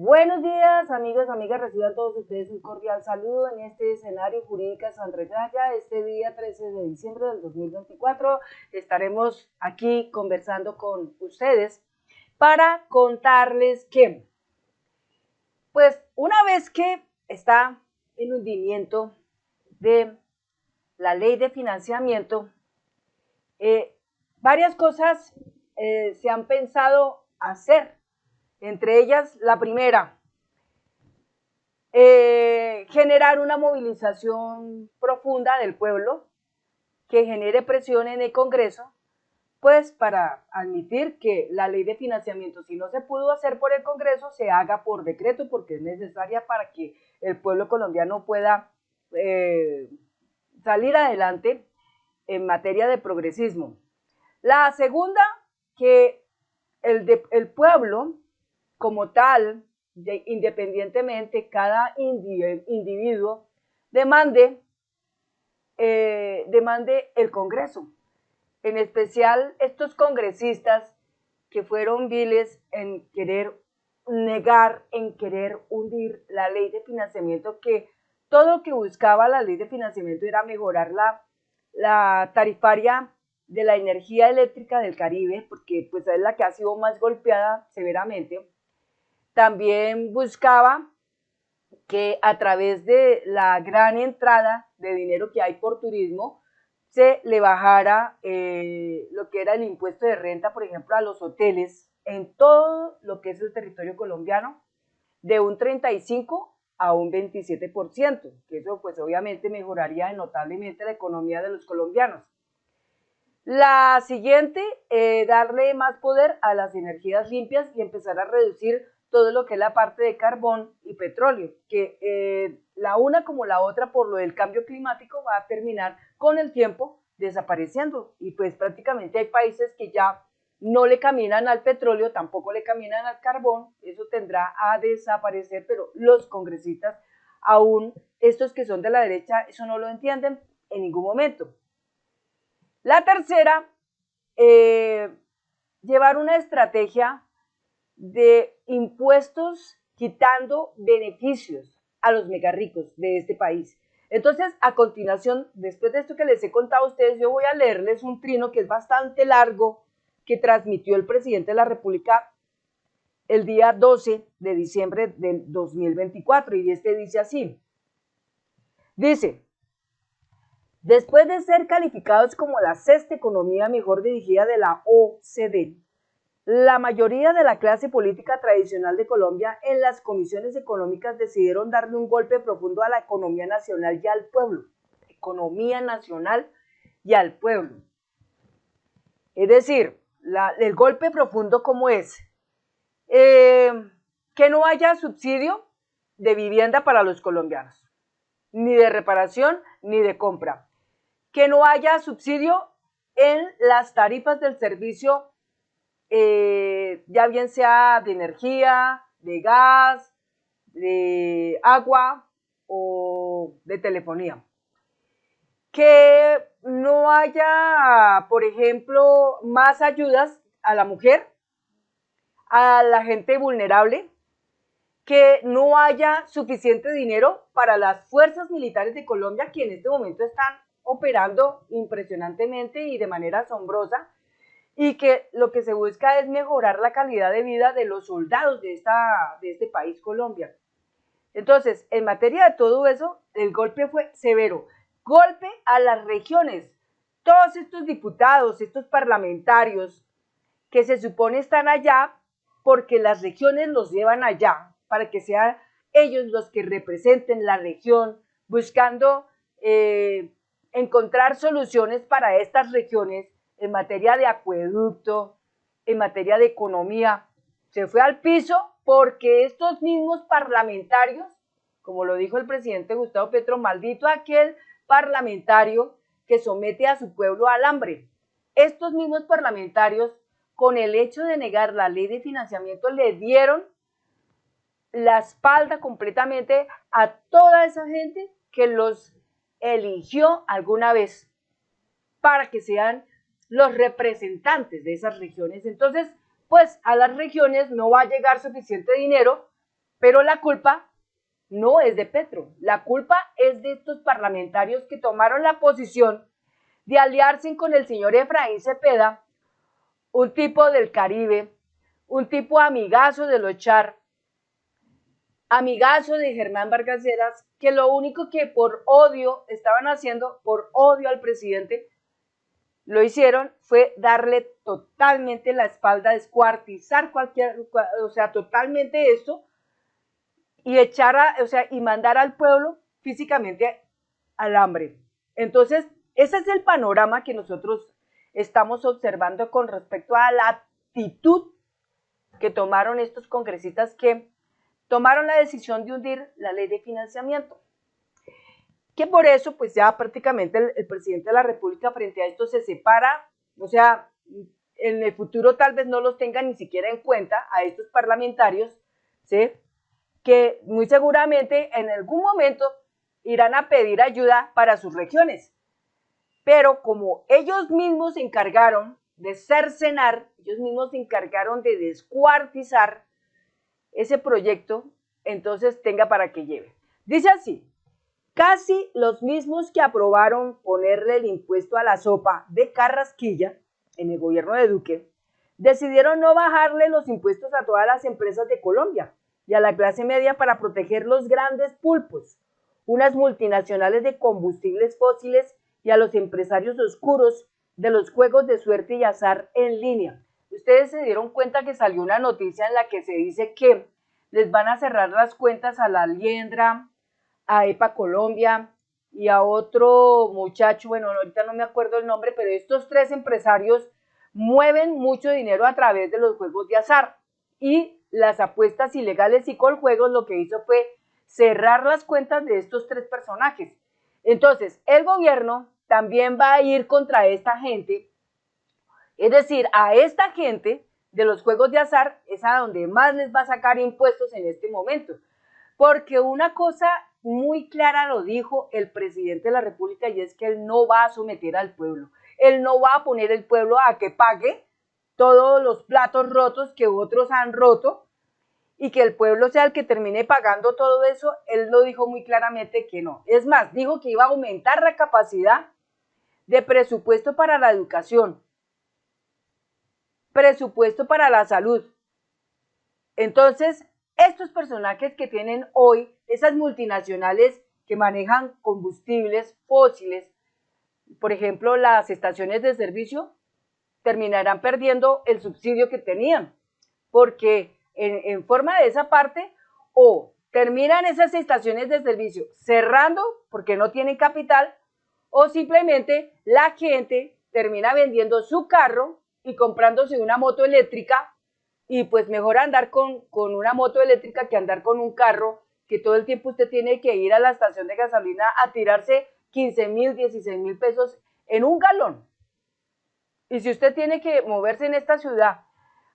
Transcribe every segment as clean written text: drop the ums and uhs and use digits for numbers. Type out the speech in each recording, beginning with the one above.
Buenos días, amigos, amigas, reciban todos ustedes un cordial saludo en este escenario Jurídica Sanreyaya. Este día 13 de diciembre del 2024 estaremos aquí conversando con ustedes para contarles que, pues, una vez que está en hundimiento de la ley de financiamiento, varias cosas se han pensado hacer. Entre ellas, la primera, generar una movilización profunda del pueblo que genere presión en el Congreso, pues para admitir que la ley de financiamiento, si no se pudo hacer por el Congreso, se haga por decreto, porque es necesaria para que el pueblo colombiano pueda salir adelante en materia de progresismo. La segunda, que el pueblo como tal, independientemente, cada individuo demande el Congreso. En especial estos congresistas que fueron viles en querer negar, en querer hundir la ley de financiamiento, que todo lo que buscaba la ley de financiamiento era mejorar la tarifaria de la energía eléctrica del Caribe, porque pues es la que ha sido más golpeada severamente. También buscaba que a través de la gran entrada de dinero que hay por turismo, se le bajara lo que era el impuesto de renta, por ejemplo, a los hoteles en todo lo que es el territorio colombiano, de un 35 a un 27%, que eso pues obviamente mejoraría notablemente la economía de los colombianos. La siguiente, darle más poder a las energías limpias y empezar a reducir todo lo que es la parte de carbón y petróleo, que la una como la otra por lo del cambio climático va a terminar con el tiempo desapareciendo, y pues prácticamente hay países que ya no le caminan al petróleo, tampoco le caminan al carbón, eso tendrá a desaparecer, pero los congresistas, aún estos que son de la derecha, eso no lo entienden en ningún momento. La tercera, llevar una estrategia de impuestos quitando beneficios a los mega ricos de este país. Entonces, a continuación, después de esto que les he contado a ustedes, yo voy a leerles un trino que es bastante largo, que transmitió el presidente de la República el día 12 de diciembre del 2024, y este dice así. Dice: después de ser calificados como la sexta economía mejor dirigida de la OCDE, la mayoría de la clase política tradicional de Colombia en las comisiones económicas decidieron darle un golpe profundo a la economía nacional y al pueblo. Economía nacional y al pueblo. Es decir, el golpe profundo, ¿cómo es? Que no haya subsidio de vivienda para los colombianos, ni de reparación ni de compra. Que no haya subsidio en las tarifas del servicio, ya bien sea de energía, de gas, de agua o de telefonía. Que no haya, por ejemplo, más ayudas a la mujer, a la gente vulnerable. Que no haya suficiente dinero para las fuerzas militares de Colombia, que en este momento están operando impresionantemente y de manera asombrosa, y que lo que se busca es mejorar la calidad de vida de los soldados de este país, Colombia. Entonces, en materia de todo eso, el golpe fue severo. Golpe a las regiones. Todos estos diputados, estos parlamentarios, que se supone están allá porque las regiones los llevan allá, para que sean ellos los que representen la región, buscando encontrar soluciones para estas regiones en materia de acueducto, en materia de economía. Se fue al piso porque estos mismos parlamentarios, como lo dijo el presidente Gustavo Petro, maldito aquel parlamentario que somete a su pueblo al hambre. Estos mismos parlamentarios, con el hecho de negar la ley de financiamiento, le dieron la espalda completamente a toda esa gente que los eligió alguna vez para que sean los representantes de esas regiones. Entonces, pues a las regiones no va a llegar suficiente dinero Pero la culpa no es de Petro, la culpa es de estos parlamentarios que tomaron la posición de aliarse con el señor Efraín Cepeda, un tipo del Caribe, un tipo amigazo de los Char, amigazo de Germán Vargas Lleras, que lo único que por odio estaban haciendo, por odio al presidente, lo hicieron fue darle totalmente la espalda, descuartizar totalmente esto y y mandar al pueblo físicamente al hambre. Entonces, ese es el panorama que nosotros estamos observando con respecto a la actitud que tomaron estos congresistas que tomaron la decisión de hundir la ley de financiamiento. Que por eso, pues ya prácticamente el presidente de la República frente a esto se separa, en el futuro tal vez no los tenga ni siquiera en cuenta a estos parlamentarios, ¿sí? Que muy seguramente en algún momento irán a pedir ayuda para sus regiones. Pero como ellos mismos se encargaron de cercenar, ellos mismos se encargaron de descuartizar ese proyecto, entonces tenga para que lleve. Dice así: casi los mismos que aprobaron ponerle el impuesto a la sopa de Carrasquilla en el gobierno de Duque, decidieron no bajarle los impuestos a todas las empresas de Colombia y a la clase media para proteger los grandes pulpos, unas multinacionales de combustibles fósiles y a los empresarios oscuros de los juegos de suerte y azar en línea. Ustedes se dieron cuenta que salió una noticia en la que se dice que les van a cerrar las cuentas a la Liendra, a EPA Colombia y a otro muchacho, bueno, ahorita no me acuerdo el nombre, pero estos tres empresarios mueven mucho dinero a través de los juegos de azar y las apuestas ilegales, y Coljuegos lo que hizo fue cerrar las cuentas de estos tres personajes. Entonces, el gobierno también va a ir contra esta gente, es decir, a esta gente de los juegos de azar es a donde más les va a sacar impuestos en este momento, porque una cosa muy clara lo dijo el presidente de la República, y es que él no va a someter al pueblo, él no va a poner el pueblo a que pague todos los platos rotos que otros han roto y que el pueblo sea el que termine pagando todo eso. Él lo dijo muy claramente que no. Es más, dijo que iba a aumentar la capacidad de presupuesto para la educación, presupuesto para la salud. Entonces, estos personajes que tienen hoy, esas multinacionales que manejan combustibles fósiles, por ejemplo, las estaciones de servicio, terminarán perdiendo el subsidio que tenían, porque en forma de esa parte, o terminan esas estaciones de servicio cerrando porque no tienen capital, o simplemente la gente termina vendiendo su carro y comprándose una moto eléctrica, y pues mejor andar con una moto eléctrica que andar con un carro que todo el tiempo usted tiene que ir a la estación de gasolina a tirarse 15.000, 16.000 pesos en un galón. Y si usted tiene que moverse en esta ciudad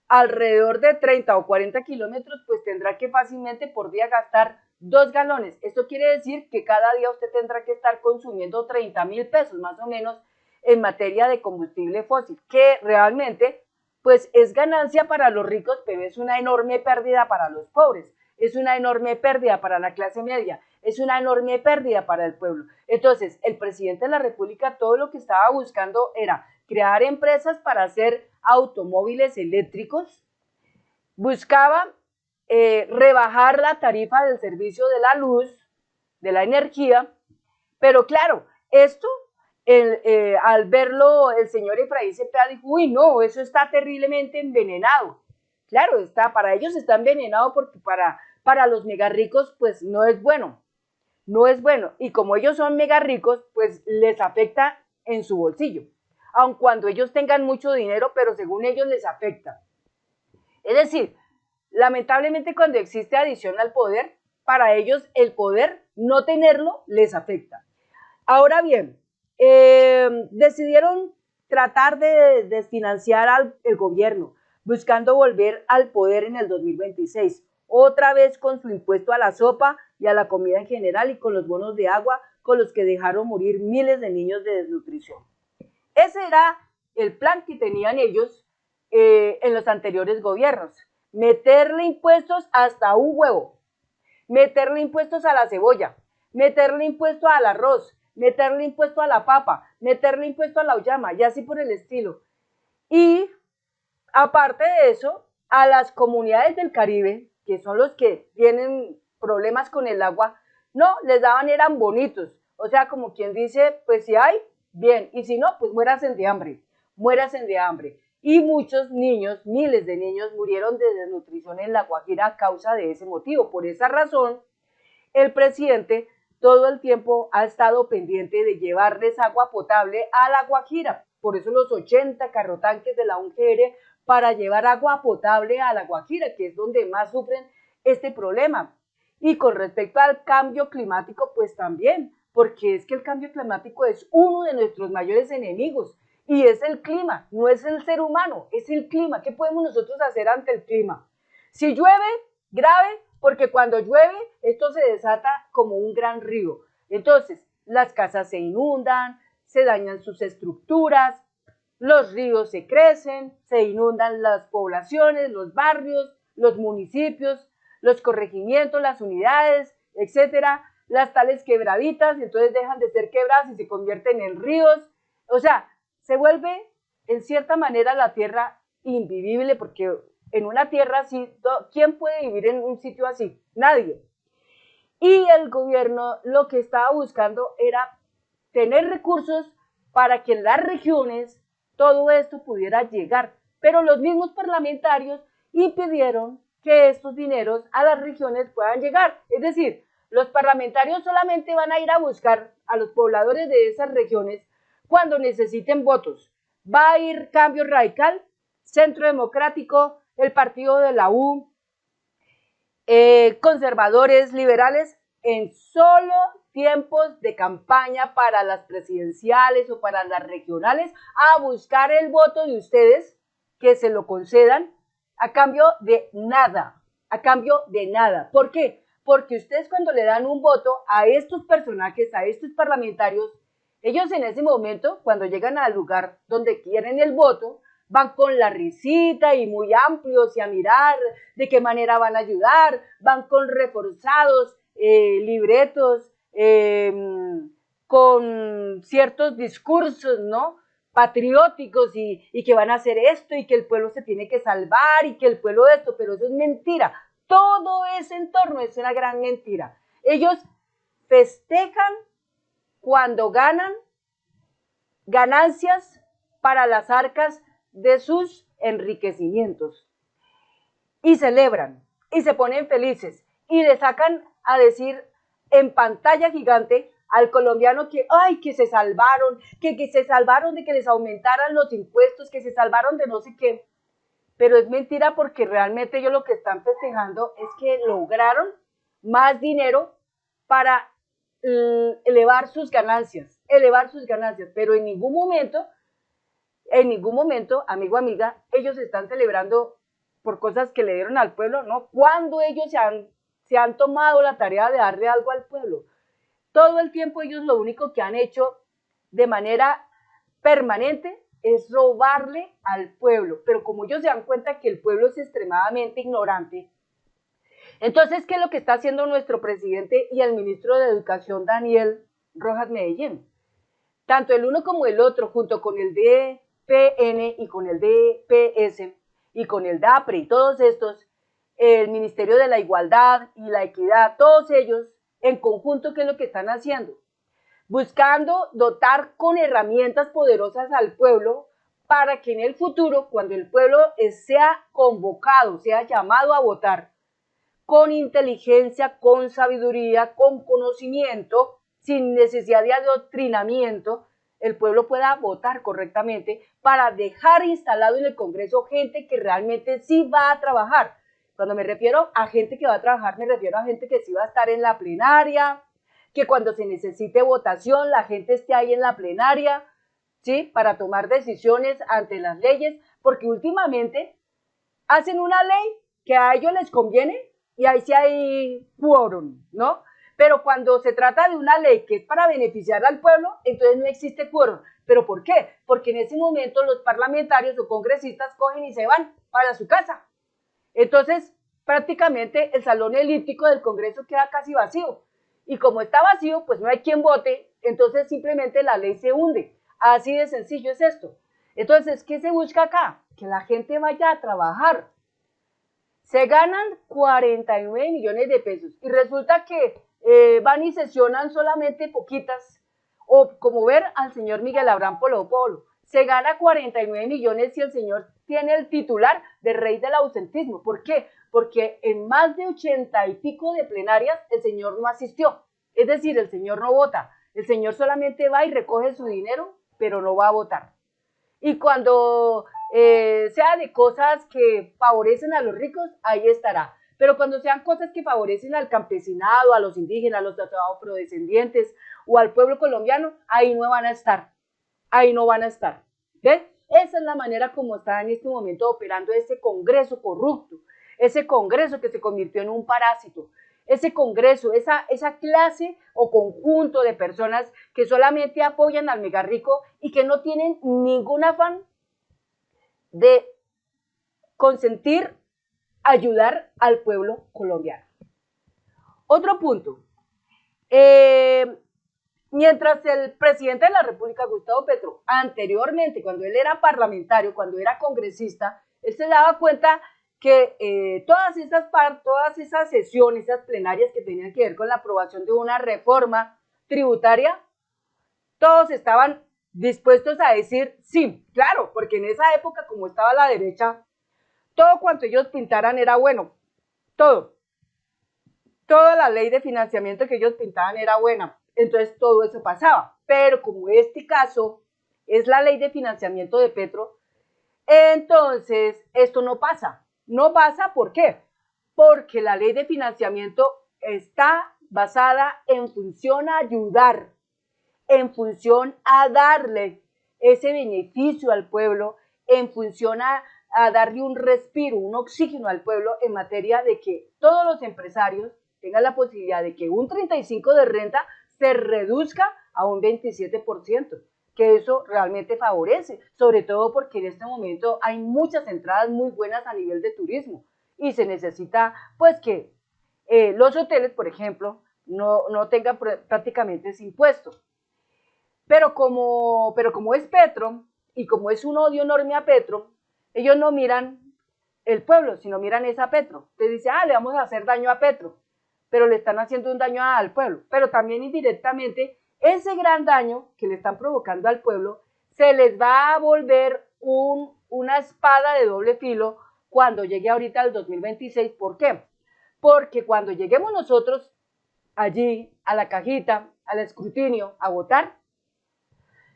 alrededor de 30 o 40 kilómetros, pues tendrá que fácilmente por día gastar 2 galones. Esto quiere decir que cada día usted tendrá que estar consumiendo 30.000 pesos más o menos en materia de combustible fósil, que realmente pues es ganancia para los ricos, pero es una enorme pérdida para los pobres, es una enorme pérdida para la clase media, es una enorme pérdida para el pueblo. Entonces, el presidente de la República todo lo que estaba buscando era crear empresas para hacer automóviles eléctricos, buscaba rebajar la tarifa del servicio de la luz, de la energía, pero claro, esto, al verlo el señor Efraín Cepeda dijo: uy, no, eso está terriblemente envenenado. Claro, para ellos está envenenado porque para los mega ricos pues no es bueno, no es bueno, y como ellos son mega ricos, pues les afecta en su bolsillo, aun cuando ellos tengan mucho dinero, pero según ellos les afecta. Es decir, lamentablemente cuando existe adicción al poder, para ellos el poder, no tenerlo, les afecta. Ahora bien, decidieron tratar de desfinanciar al gobierno, buscando volver al poder en el 2026, otra vez con su impuesto a la sopa y a la comida en general, y con los bonos de agua con los que dejaron morir miles de niños de desnutrición. Ese era el plan que tenían ellos en los anteriores gobiernos, meterle impuestos hasta un huevo, meterle impuestos a la cebolla, meterle impuesto al arroz, meterle impuesto a la papa, meterle impuesto a la uyama y así por el estilo. Y aparte de eso, a las comunidades del Caribe, que son los que tienen problemas con el agua, no, les daban, eran bonitos. O sea, como quien dice, pues si hay, bien, y si no, pues muéranse de hambre, muéranse de hambre. Y muchos niños, miles de niños, murieron de desnutrición en La Guajira a causa de ese motivo. Por esa razón, el presidente todo el tiempo ha estado pendiente de llevarles agua potable a La Guajira. Por eso los 80 carrotanques de la UNGR para llevar agua potable a La Guajira, que es donde más sufren este problema. Y con respecto al cambio climático, pues también, porque es que el cambio climático es uno de nuestros mayores enemigos. Y es el clima, no es el ser humano, es el clima. ¿Qué podemos nosotros hacer ante el clima? Si llueve, grave, porque cuando llueve esto se desata como un gran río. Entonces, las casas se inundan, se dañan sus estructuras, los ríos se crecen, se inundan las poblaciones, los barrios, los municipios, los corregimientos, las unidades, etcétera, las tales quebraditas, entonces dejan de ser quebradas y se convierten en ríos. O sea, se vuelve en cierta manera la tierra invivible, porque en una tierra así, ¿quién puede vivir en un sitio así? Nadie. Y el gobierno lo que estaba buscando era tener recursos para que en las regiones todo esto pudiera llegar. Pero los mismos parlamentarios impidieron que estos dineros a las regiones puedan llegar. Es decir, los parlamentarios solamente van a ir a buscar a los pobladores de esas regiones cuando necesiten votos. Va a ir Cambio Radical, Centro Democrático, el partido de la U, conservadores, liberales, en solo tiempos de campaña para las presidenciales o para las regionales, a buscar el voto de ustedes, que se lo concedan, a cambio de nada, a cambio de nada. ¿Por qué? Porque ustedes cuando le dan un voto a estos personajes, a estos parlamentarios, ellos en ese momento, cuando llegan al lugar donde quieren el voto, van con la risita y muy amplios y a mirar de qué manera van a ayudar, van con reforzados, libretos, con ciertos discursos, ¿no?, patrióticos y que van a hacer esto y que el pueblo se tiene que salvar y que el pueblo esto, pero eso es mentira. Todo ese entorno es una gran mentira. Ellos festejan cuando ganan ganancias para las arcas de sus enriquecimientos y celebran y se ponen felices y le sacan a decir en pantalla gigante al colombiano que, ay, que se salvaron, que se salvaron de que les aumentaran los impuestos, que se salvaron de no sé qué, pero es mentira porque realmente ellos lo que están festejando es que lograron más dinero para elevar sus ganancias, pero en ningún momento, amigo, amiga, ellos están celebrando por cosas que le dieron al pueblo, ¿no? Cuando ellos se han tomado la tarea de darle algo al pueblo. Todo el tiempo ellos lo único que han hecho de manera permanente es robarle al pueblo, pero como ellos se dan cuenta que el pueblo es extremadamente ignorante, entonces, ¿qué es lo que está haciendo nuestro presidente y el ministro de Educación, Daniel Rojas Medellín? Tanto el uno como el otro, junto con el DPN y con el DPS y con el DAPRE y todos estos, el Ministerio de la Igualdad y la Equidad, todos ellos en conjunto, ¿qué es lo que están haciendo? Buscando dotar con herramientas poderosas al pueblo para que en el futuro, cuando el pueblo sea convocado, sea llamado a votar, con inteligencia, con sabiduría, con conocimiento, sin necesidad de adoctrinamiento, el pueblo pueda votar correctamente para dejar instalado en el Congreso gente que realmente sí va a trabajar. Cuando me refiero a gente que va a trabajar, me refiero a gente que sí va a estar en la plenaria, que cuando se necesite votación, la gente esté ahí en la plenaria, ¿sí?, para tomar decisiones ante las leyes, porque últimamente hacen una ley que a ellos les conviene y ahí sí hay quórum, ¿no? Pero cuando se trata de una ley que es para beneficiar al pueblo, entonces no existe quórum. ¿Pero por qué? Porque en ese momento los parlamentarios o congresistas cogen y se van para su casa. Entonces, prácticamente el salón elíptico del Congreso queda casi vacío. Y como está vacío, pues no hay quien vote, entonces simplemente la ley se hunde. Así de sencillo es esto. Entonces, ¿qué se busca acá? Que la gente vaya a trabajar. Se ganan 49 millones de pesos y resulta que van y sesionan solamente poquitas. O como ver al señor Miguel Abraham Polo Polo. Se gana 49 millones si el señor tiene el titular de rey del ausentismo. ¿Por qué? Porque en más de 80 y pico de plenarias el señor no asistió. Es decir, el señor no vota. El señor solamente va y recoge su dinero, pero no va a votar. Y cuando sea de cosas que favorecen a los ricos, ahí estará. Pero cuando sean cosas que favorecen al campesinado, a los indígenas, a los afrodescendientes o al pueblo colombiano, ahí no van a estar. Ahí no van a estar. ¿Ves? Esa es la manera como está en este momento operando ese Congreso corrupto, ese Congreso que se convirtió en un parásito, ese Congreso, esa clase o conjunto de personas que solamente apoyan al mega rico y que no tienen ningún afán de consentir ayudar al pueblo colombiano. Otro punto. Mientras el presidente de la República, Gustavo Petro, anteriormente, cuando él era parlamentario, cuando era congresista, él se daba cuenta que todas esas sesiones, esas plenarias que tenían que ver con la aprobación de una reforma tributaria, todos estaban dispuestos a decir sí, claro, porque en esa época, como estaba la derecha, todo cuanto ellos pintaran era bueno, todo. Toda la ley de financiamiento que ellos pintaban era buena, entonces todo eso pasaba. Pero como este caso es la ley de financiamiento de Petro, entonces esto no pasa. No pasa, ¿por qué? Porque la ley de financiamiento está basada en función a ayudar, en función a darle ese beneficio al pueblo, en función a darle un respiro, un oxígeno al pueblo en materia de que todos los empresarios tengan la posibilidad de que un 35% de renta se reduzca a un 27%, que eso realmente favorece, sobre todo porque en este momento hay muchas entradas muy buenas a nivel de turismo y se necesita pues que los hoteles, por ejemplo, no tengan prácticamente ese impuesto. Pero como es Petro y como es un odio enorme a Petro, ellos no miran el pueblo, sino miran esa a Petro. Te dice, le vamos a hacer daño a Petro, pero le están haciendo un daño al pueblo. Pero también indirectamente, ese gran daño que le están provocando al pueblo, se les va a volver una espada de doble filo cuando llegue ahorita el 2026. ¿Por qué? Porque cuando lleguemos nosotros allí, a la cajita, al escrutinio, a votar,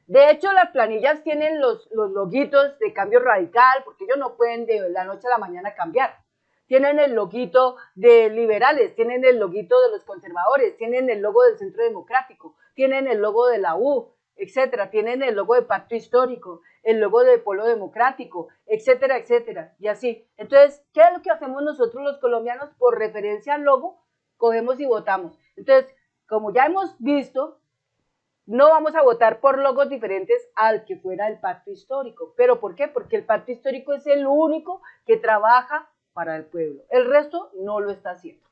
de hecho, las planillas tienen los loguitos de Cambio Radical, porque ellos no pueden de la noche a la mañana cambiar. Tienen el loguito de liberales, tienen el loguito de los conservadores, tienen el logo del Centro Democrático, tienen el logo de la U, etcétera, tienen el logo de Pacto Histórico, el logo de Polo Democrático, etcétera, etcétera, y así. Entonces, ¿qué es lo que hacemos nosotros los colombianos? Por referencia al logo, cogemos y votamos. Entonces, como ya hemos visto, no vamos a votar por logos diferentes al que fuera el Pacto Histórico. ¿Pero por qué? Porque el Pacto Histórico es el único que trabaja para el pueblo. El resto no lo está haciendo.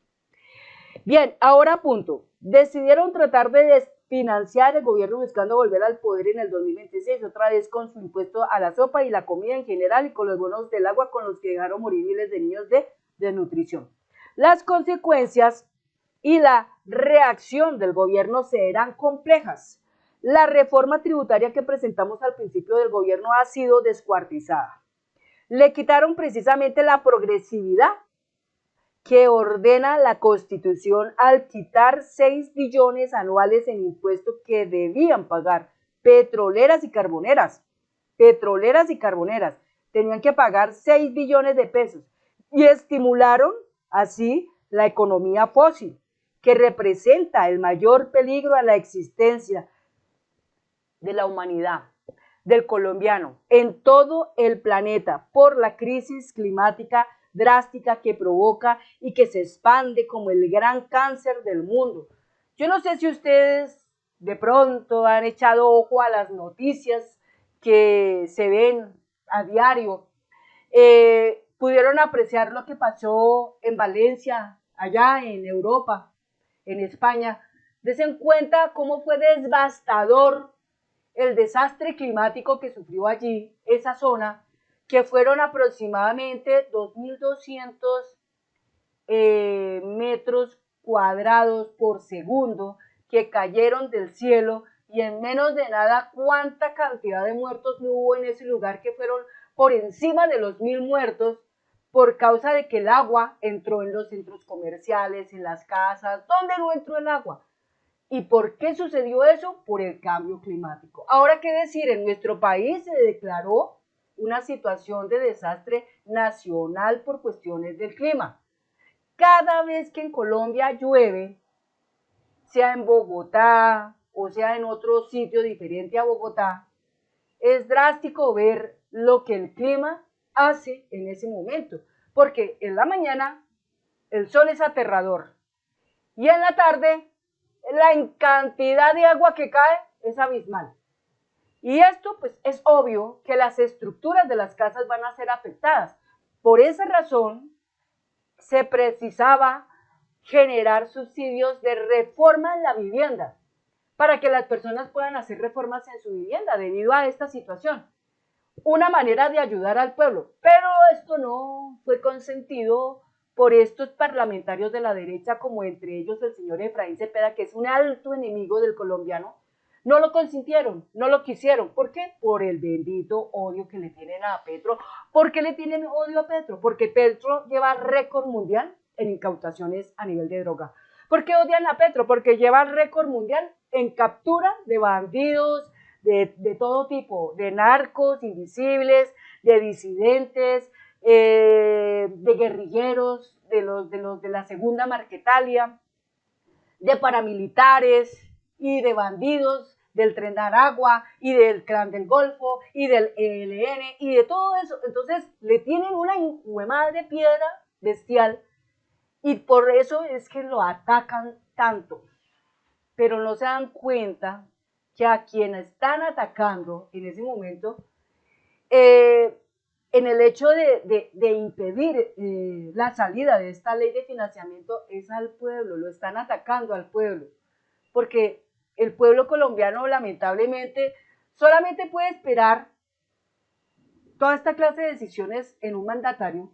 Bien, ahora punto. Decidieron tratar de desfinanciar el gobierno buscando volver al poder en el 2026, otra vez con su impuesto a la sopa y la comida en general y con los bonos del agua con los que dejaron morir miles de niños de desnutrición. Las consecuencias y la reacción del gobierno serán complejas. La reforma tributaria que presentamos al principio del gobierno ha sido descuartizada. Le quitaron precisamente la progresividad que ordena la Constitución al quitar 6 billones anuales en impuestos que debían pagar petroleras y carboneras. Petroleras y carboneras tenían que pagar 6 billones de pesos y estimularon así la economía fósil, que representa el mayor peligro a la existencia de la humanidad, del colombiano, en todo el planeta, por la crisis climática drástica que provoca y que se expande como el gran cáncer del mundo. Yo no sé si ustedes de pronto han echado ojo a las noticias que se ven a diario pudieron apreciar lo que pasó en Valencia, allá en Europa, en España. Desen cuenta cómo fue devastador el desastre climático que sufrió allí, esa zona, que fueron aproximadamente 2.200 metros cuadrados por segundo que cayeron del cielo, y en menos de nada cuánta cantidad de muertos no hubo en ese lugar, que fueron por encima de los 1.000 muertos por causa de que el agua entró en los centros comerciales, en las casas. ¿Dónde no entró el agua? ¿Y por qué sucedió eso? Por el cambio climático. Ahora, ¿qué decir? En nuestro país se declaró una situación de desastre nacional por cuestiones del clima. Cada vez que en Colombia llueve, sea en Bogotá o sea en otro sitio diferente a Bogotá, es drástico ver lo que el clima hace en ese momento, porque en la mañana el sol es aterrador y en la tarde la cantidad de agua que cae es abismal. Y esto pues es obvio que las estructuras de las casas van a ser afectadas. Por esa razón se precisaba generar subsidios de reforma en la vivienda para que las personas puedan hacer reformas en su vivienda debido a esta situación. Una manera de ayudar al pueblo, pero esto no fue consentido por estos parlamentarios de la derecha, como entre ellos el señor Efraín Cepeda, que es un alto enemigo del colombiano. No lo consintieron, no lo quisieron. ¿Por qué? Por el bendito odio que le tienen a Petro. ¿Por qué le tienen odio a Petro? Porque Petro lleva récord mundial en incautaciones a nivel de droga. ¿Por qué odian a Petro? Porque lleva récord mundial en captura de bandidos, de todo tipo, de narcos invisibles, de disidentes, de guerrilleros, de la segunda Marquetalia, de paramilitares y de bandidos del Tren de Aragua y del Clan del Golfo y del ELN y de todo eso. Entonces le tienen una madre piedra bestial, y por eso es que lo atacan tanto. Pero no se dan cuenta que a quienes están atacando en ese momento, en el hecho de impedir la salida de esta ley de financiamiento, es al pueblo, lo están atacando al pueblo, porque el pueblo colombiano lamentablemente solamente puede esperar toda esta clase de decisiones en un mandatario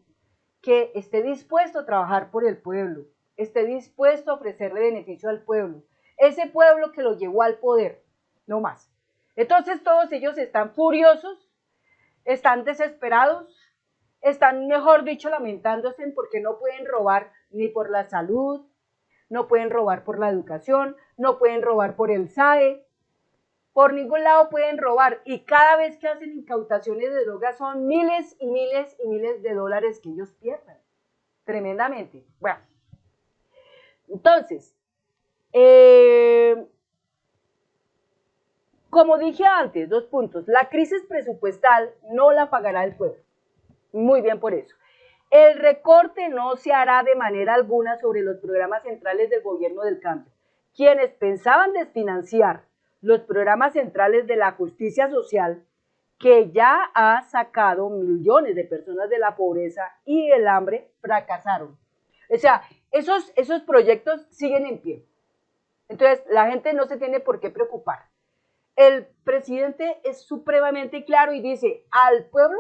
que esté dispuesto a trabajar por el pueblo, esté dispuesto a ofrecerle beneficio al pueblo, ese pueblo que lo llevó al poder, no más. Entonces todos ellos están furiosos, están desesperados, están, mejor dicho, lamentándose en porque no pueden robar ni por la salud, no pueden robar por la educación, no pueden robar por el SAE, por ningún lado pueden robar, y cada vez que hacen incautaciones de drogas son miles y miles y miles de dólares que ellos pierden, tremendamente. Bueno, entonces, como dije antes, 2 puntos, la crisis presupuestal no la pagará el pueblo, muy bien por eso. El recorte no se hará de manera alguna sobre los programas centrales del gobierno del cambio. Quienes pensaban desfinanciar los programas centrales de la justicia social, que ya ha sacado millones de personas de la pobreza y el hambre, fracasaron. O sea, esos proyectos siguen en pie. Entonces, la gente no se tiene por qué preocupar. El presidente es supremamente claro y dice, al pueblo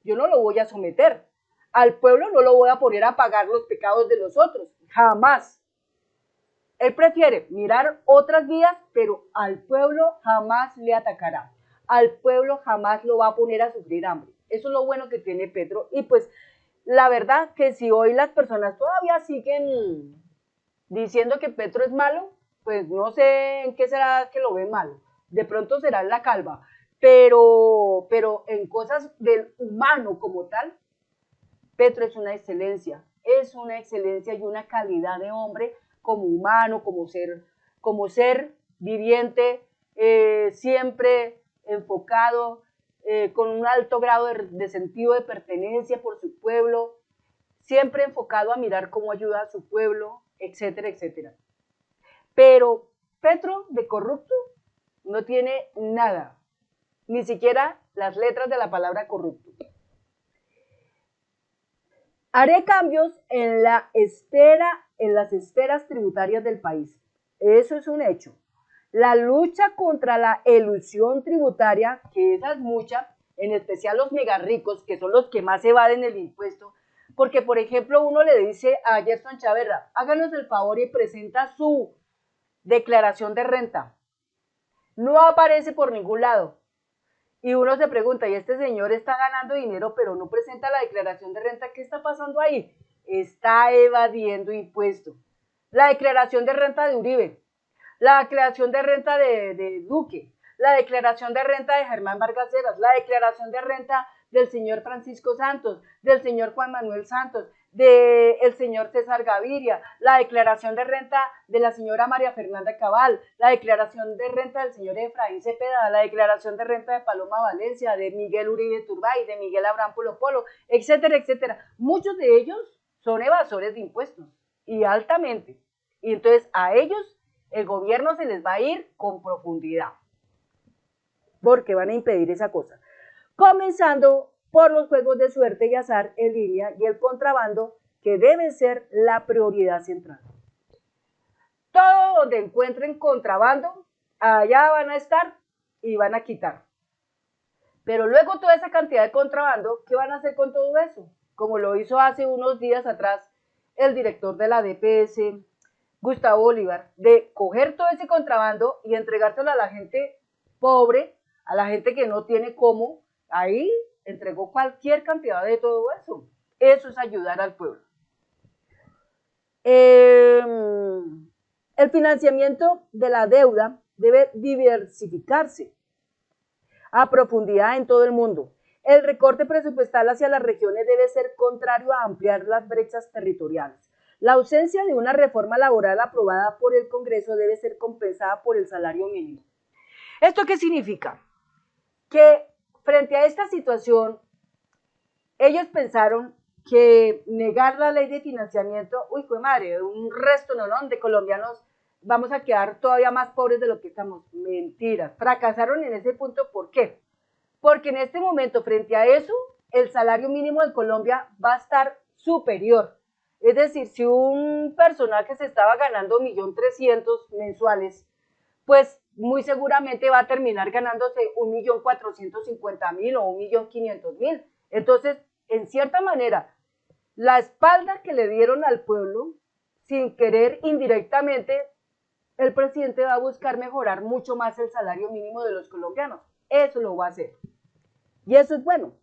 yo no lo voy a someter, al pueblo no lo voy a poner a pagar los pecados de los otros, jamás. Él prefiere mirar otras vías, pero al pueblo jamás le atacará. Al pueblo jamás lo va a poner a sufrir hambre. Eso es lo bueno que tiene Petro. Y pues la verdad que si hoy las personas todavía siguen diciendo que Petro es malo, pues no sé en qué será que lo ve malo. De pronto será en la calva. Pero en cosas del humano como tal, Petro es una excelencia y una calidad de hombre como humano, como ser viviente, siempre enfocado, con un alto grado de sentido de pertenencia por su pueblo, siempre enfocado a mirar cómo ayuda a su pueblo, etcétera, etcétera. Pero Petro de corrupto no tiene nada, ni siquiera las letras de la palabra corrupto. Haré cambios en las esferas tributarias del país. Eso es un hecho. La lucha contra la elusión tributaria, que esa es mucha, en especial los megarricos, que son los que más evaden el impuesto, porque, por ejemplo, uno le dice a Gerson Chaverra, háganos el favor y presenta su declaración de renta. No aparece por ningún lado. Y uno se pregunta, y este señor está ganando dinero, pero no presenta la declaración de renta, ¿qué está pasando ahí? Está evadiendo impuestos. La declaración de renta de Uribe, la declaración de renta de Duque, la declaración de renta de Germán Vargas Lleras, la declaración de renta del señor Francisco Santos, del señor Juan Manuel Santos, del señor César Gaviria, la declaración de renta de la señora María Fernanda Cabal, la declaración de renta del señor Efraín Cepeda, la declaración de renta de Paloma Valencia, de Miguel Uribe Turbay, de Miguel Abraham Polo Polo, etcétera, etcétera. Muchos de ellos son evasores de impuestos y altamente. Y entonces a ellos el gobierno se les va a ir con profundidad, porque van a impedir esa cosa. Comenzando por los juegos de suerte y azar en línea y el contrabando, que debe ser la prioridad central. Todo donde encuentren contrabando, allá van a estar y van a quitar. Pero luego toda esa cantidad de contrabando, ¿qué van a hacer con todo eso? Como lo hizo hace unos días atrás el director de la DPS, Gustavo Bolívar, de coger todo ese contrabando y entregárselo a la gente pobre, a la gente que no tiene cómo. Ahí entregó cualquier cantidad de todo eso. Eso es ayudar al pueblo. El financiamiento de la deuda debe diversificarse a profundidad en todo el mundo. El recorte presupuestal hacia las regiones debe ser contrario a ampliar las brechas territoriales. La ausencia de una reforma laboral aprobada por el Congreso debe ser compensada por el salario mínimo. ¿Esto qué significa? Que frente a esta situación, ellos pensaron que negar la ley de financiamiento, uy, fue madre, un resto de colombianos vamos a quedar todavía más pobres de lo que estamos. Mentiras, fracasaron en ese punto. ¿Por qué? Porque en este momento, frente a eso, el salario mínimo de Colombia va a estar superior. Es decir, si un personal se estaba ganando 1.300.000 mensuales, pues muy seguramente va a terminar ganándose 1.450.000 o 1.500.000. Entonces, en cierta manera, la espalda que le dieron al pueblo, sin querer, indirectamente, el presidente va a buscar mejorar mucho más el salario mínimo de los colombianos. Eso lo va a hacer. Y eso es bueno.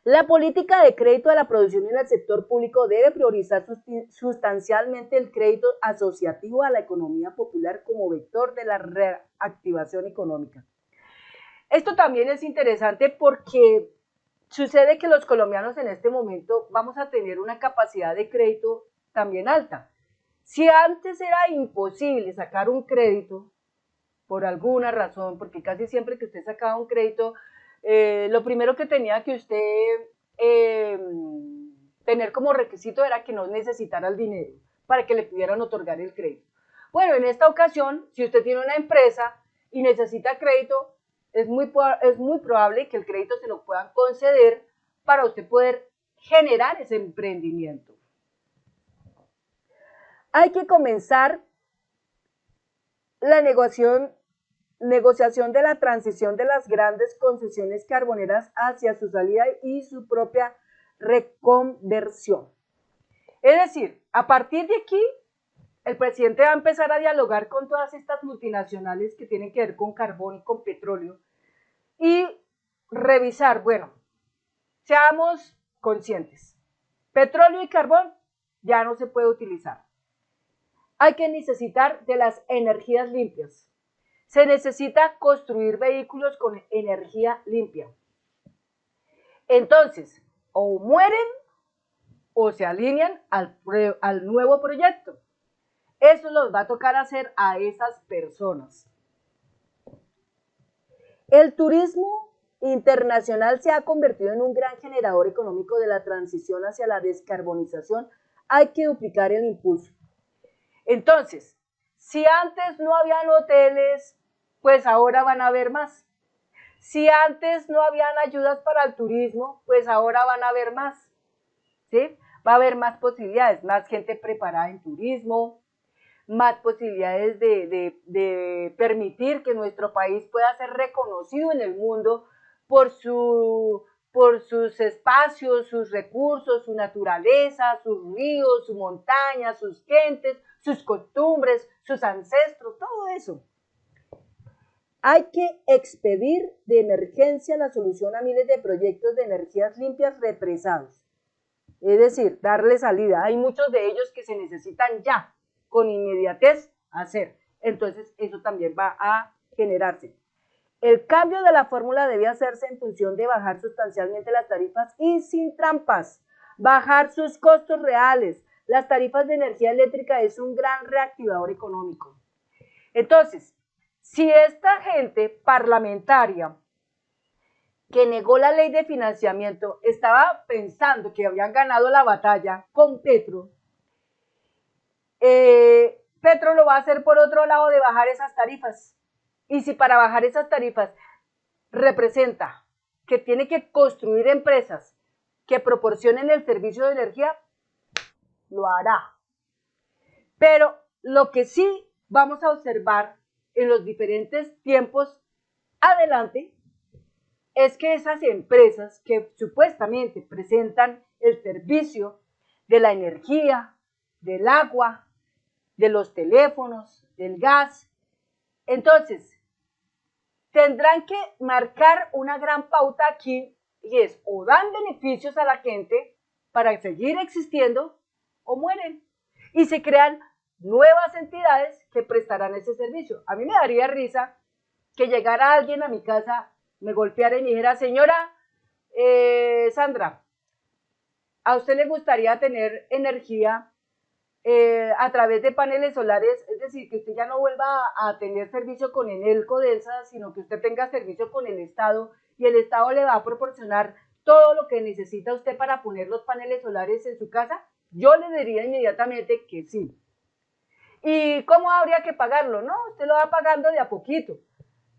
La política de crédito a la producción en el sector público debe priorizar sustancialmente el crédito asociativo a la economía popular como vector de la reactivación económica. Esto también es interesante porque sucede que los colombianos en este momento vamos a tener una capacidad de crédito también alta. Si antes era imposible sacar un crédito, por alguna razón, porque casi siempre que usted sacaba un crédito, lo primero que tenía que usted tener como requisito era que no necesitara el dinero para que le pudieran otorgar el crédito. Bueno, en esta ocasión, si usted tiene una empresa y necesita crédito, es muy probable que el crédito se lo puedan conceder para usted poder generar ese emprendimiento. Hay que comenzar la negociación de la transición de las grandes concesiones carboneras hacia su salida y su propia reconversión. Es decir, a partir de aquí, el presidente va a empezar a dialogar con todas estas multinacionales que tienen que ver con carbón y con petróleo y revisar, bueno, seamos conscientes, petróleo y carbón ya no se puede utilizar. Hay que necesitar de las energías limpias. Se necesita construir vehículos con energía limpia. Entonces, o mueren o se alinean al nuevo proyecto. Eso los va a tocar hacer a esas personas. El turismo internacional se ha convertido en un gran generador económico de la transición hacia la descarbonización. Hay que duplicar el impulso. Entonces, si antes no habían hoteles, pues ahora van a haber más. Si antes no habían ayudas para el turismo, pues ahora van a haber más. ¿sí? Va a haber más posibilidades, más gente preparada en turismo, más posibilidades de permitir que nuestro país pueda ser reconocido en el mundo por, por sus espacios, sus recursos, su naturaleza, sus ríos, sus montañas, sus gentes, sus costumbres, sus ancestros, todo eso. Hay que expedir de emergencia la solución a miles de proyectos de energías limpias represados. Es decir, darle salida. Hay muchos de ellos que se necesitan ya, con inmediatez, hacer. Entonces, eso también va a generarse. El cambio de la fórmula debe hacerse en función de bajar sustancialmente las tarifas y sin trampas, bajar sus costos reales. Las tarifas de energía eléctrica es un gran reactivador económico. Entonces, si esta gente parlamentaria que negó la ley de financiamiento estaba pensando que habían ganado la batalla con Petro, Petro lo va a hacer por otro lado de bajar esas tarifas. Y si para bajar esas tarifas representa que tiene que construir empresas que proporcionen el servicio de energía, lo hará. Pero lo que sí vamos a observar en los diferentes tiempos adelante es que esas empresas que supuestamente presentan el servicio de la energía, del agua, de los teléfonos, del gas, entonces tendrán que marcar una gran pauta aquí y es o dan beneficios a la gente para seguir existiendo o mueren y se crean nuevas entidades que prestarán ese servicio. A mí me daría risa que llegara alguien a mi casa, me golpeara y me dijera, señora Sandra, ¿a usted le gustaría tener energía a través de paneles solares? Es decir, que usted ya no vuelva a tener servicio con Enel Codensa, sino que usted tenga servicio con el Estado y el Estado le va a proporcionar todo lo que necesita usted para poner los paneles solares en su casa. Yo le diría inmediatamente que sí. ¿Y cómo habría que pagarlo? No, usted lo va pagando de a poquito.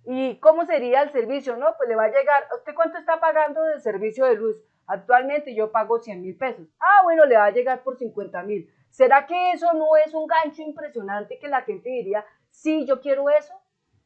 ¿Y cómo sería el servicio? No, pues le va a llegar, ¿usted cuánto está pagando del servicio de luz? Actualmente yo pago 100.000 pesos. Ah, bueno, le va a llegar por 50.000. ¿Será que eso no es un gancho impresionante que la gente diría, sí, yo quiero eso?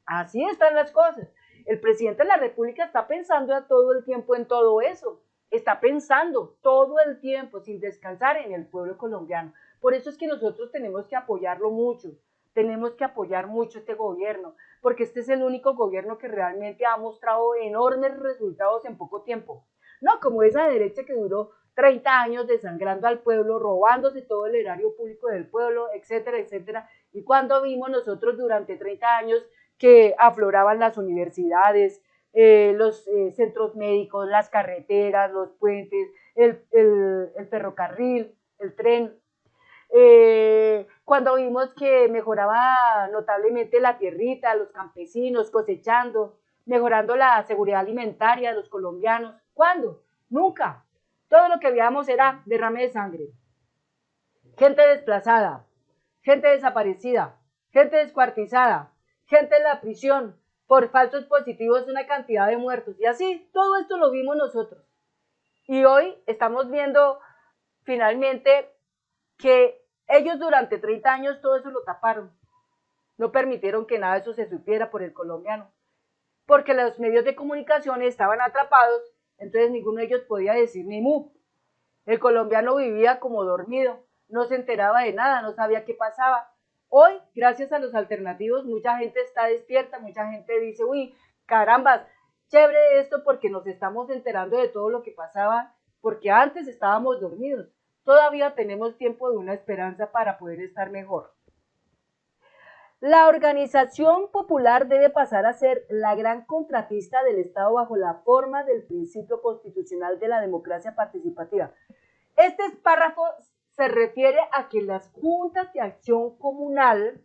Así están las cosas. El presidente de la República está pensando todo el tiempo en todo eso. Está pensando todo el tiempo, sin descansar, en el pueblo colombiano. Por eso es que nosotros tenemos que apoyarlo mucho. Tenemos que apoyar mucho este gobierno, porque este es el único gobierno que realmente ha mostrado enormes resultados en poco tiempo. No como esa derecha que duró 30 años desangrando al pueblo, robándose todo el erario público del pueblo, etcétera, etcétera. Y cuando vimos nosotros durante 30 años que afloraban las universidades, los centros médicos, las carreteras, los puentes, el ferrocarril, el tren, cuando vimos que mejoraba notablemente la tierrita, los campesinos cosechando, mejorando la seguridad alimentaria de los colombianos. ¿Cuándo? Nunca. Todo lo que veíamos era derrame de sangre, gente desplazada, gente desaparecida, gente descuartizada, gente en la prisión por falsos positivos, una cantidad de muertos. Y así, todo esto lo vimos nosotros. Y hoy estamos viendo finalmente que ellos durante 30 años todo eso lo taparon. No permitieron que nada de eso se supiera por el colombiano. Porque los medios de comunicación estaban atrapados, entonces ninguno de ellos podía decir ni mu. El colombiano vivía como dormido, no se enteraba de nada, no sabía qué pasaba. Hoy, gracias a los alternativos, mucha gente está despierta, mucha gente dice, uy, carambas, chévere esto porque nos estamos enterando de todo lo que pasaba, porque antes estábamos dormidos. Todavía tenemos tiempo de una esperanza para poder estar mejor. La organización popular debe pasar a ser la gran contratista del Estado bajo la forma del principio constitucional de la democracia participativa. Este párrafo se refiere a que las juntas de acción comunal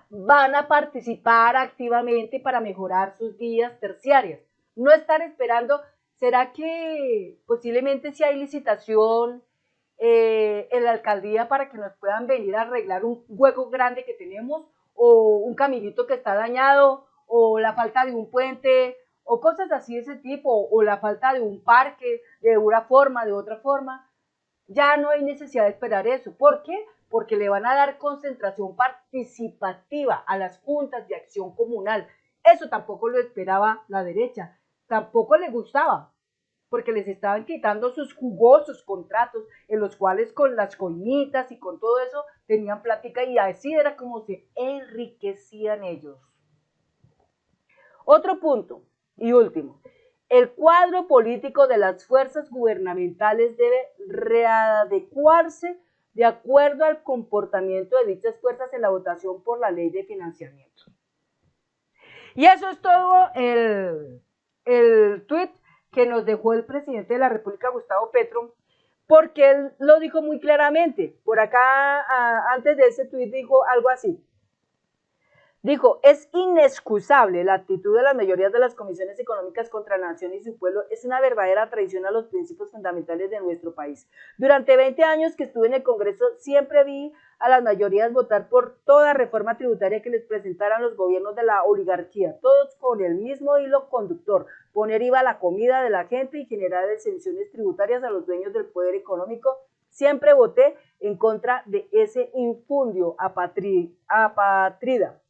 van a participar activamente para mejorar sus vías terciarias. No estar esperando, ¿será que posiblemente si hay licitación en la alcaldía para que nos puedan venir a arreglar un hueco grande que tenemos o un caminito que está dañado o la falta de un puente o cosas así de ese tipo o la falta de un parque de una forma, de otra forma? Ya no hay necesidad de esperar eso. ¿Por qué? Porque le van a dar concentración participativa a las juntas de acción comunal. Eso tampoco lo esperaba la derecha, tampoco le gustaba, porque les estaban quitando sus jugosos contratos en los cuales con las coimitas y con todo eso tenían plática y así era como se enriquecían ellos. Otro punto y último, el cuadro político de las fuerzas gubernamentales debe readecuarse de acuerdo al comportamiento de dichas fuerzas en la votación por la ley de financiamiento. Y eso es todo el tuit que nos dejó el presidente de la República, Gustavo Petro, porque él lo dijo muy claramente. Por acá, antes de ese tuit, dijo algo así. Dijo, es inexcusable la actitud de las mayorías de las comisiones económicas contra la nación y su pueblo, es una verdadera traición a los principios fundamentales de nuestro país. Durante 20 años que estuve en el Congreso, siempre vi a las mayorías votar por toda reforma tributaria que les presentaran los gobiernos de la oligarquía, todos con el mismo hilo conductor, poner IVA a la comida de la gente y generar exenciones tributarias a los dueños del poder económico. Siempre voté en contra de ese infundio apatrida.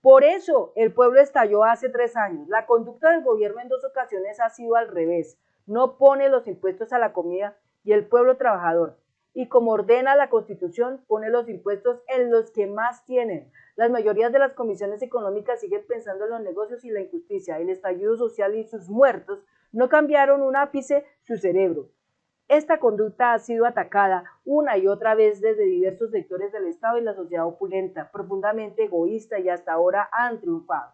Por eso el pueblo estalló hace 3 años. La conducta del gobierno en 2 ocasiones ha sido al revés. No pone los impuestos a la comida y el pueblo trabajador. Y como ordena la Constitución, pone los impuestos en los que más tienen. Las mayorías de las comisiones económicas siguen pensando en los negocios y la injusticia. El estallido social y sus muertos no cambiaron un ápice su cerebro. Esta conducta ha sido atacada una y otra vez desde diversos sectores del Estado y la sociedad opulenta, profundamente egoísta y hasta ahora han triunfado.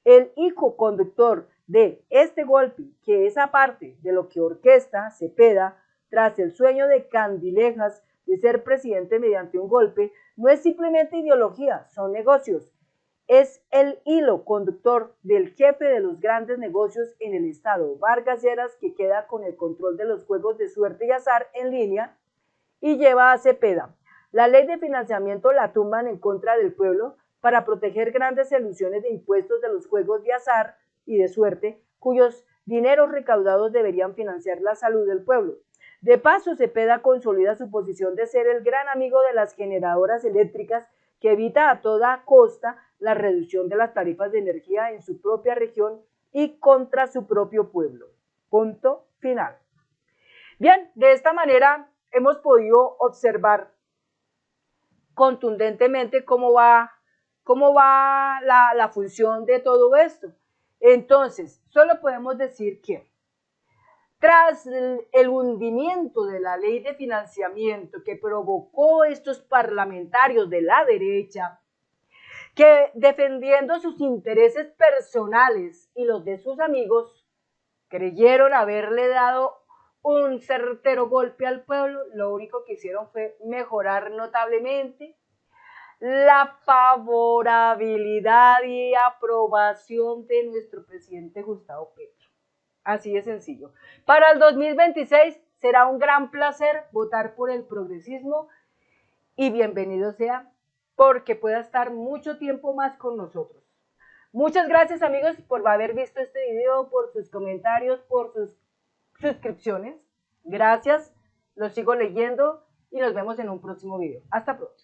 El hijo conductor de este golpe, que es aparte de lo que orquesta Cepeda, tras el sueño de Candilejas de ser presidente mediante un golpe, no es simplemente ideología, son negocios. Es el hilo conductor del jefe de los grandes negocios en el Estado, Vargas Lleras, que queda con el control de los juegos de suerte y azar en línea y lleva a Cepeda. La ley de financiamiento la tumban en contra del pueblo para proteger grandes ilusiones de impuestos de los juegos de azar y de suerte, cuyos dineros recaudados deberían financiar la salud del pueblo. De paso, Cepeda consolida su posición de ser el gran amigo de las generadoras eléctricas que evita a toda costa la reducción de las tarifas de energía en su propia región y contra su propio pueblo. Punto final. Bien, de esta manera hemos podido observar contundentemente cómo va la función de todo esto. Entonces, solo podemos decir que tras el hundimiento de la ley de financiamiento que provocó estos parlamentarios de la derecha, que defendiendo sus intereses personales y los de sus amigos, creyeron haberle dado un certero golpe al pueblo, lo único que hicieron fue mejorar notablemente la favorabilidad y aprobación de nuestro presidente Gustavo Petro. Así de sencillo. Para el 2026 será un gran placer votar por el progresismo y bienvenido sea porque pueda estar mucho tiempo más con nosotros. Muchas gracias amigos por haber visto este video, por sus comentarios, por sus suscripciones. Gracias, los sigo leyendo y nos vemos en un próximo video. Hasta pronto.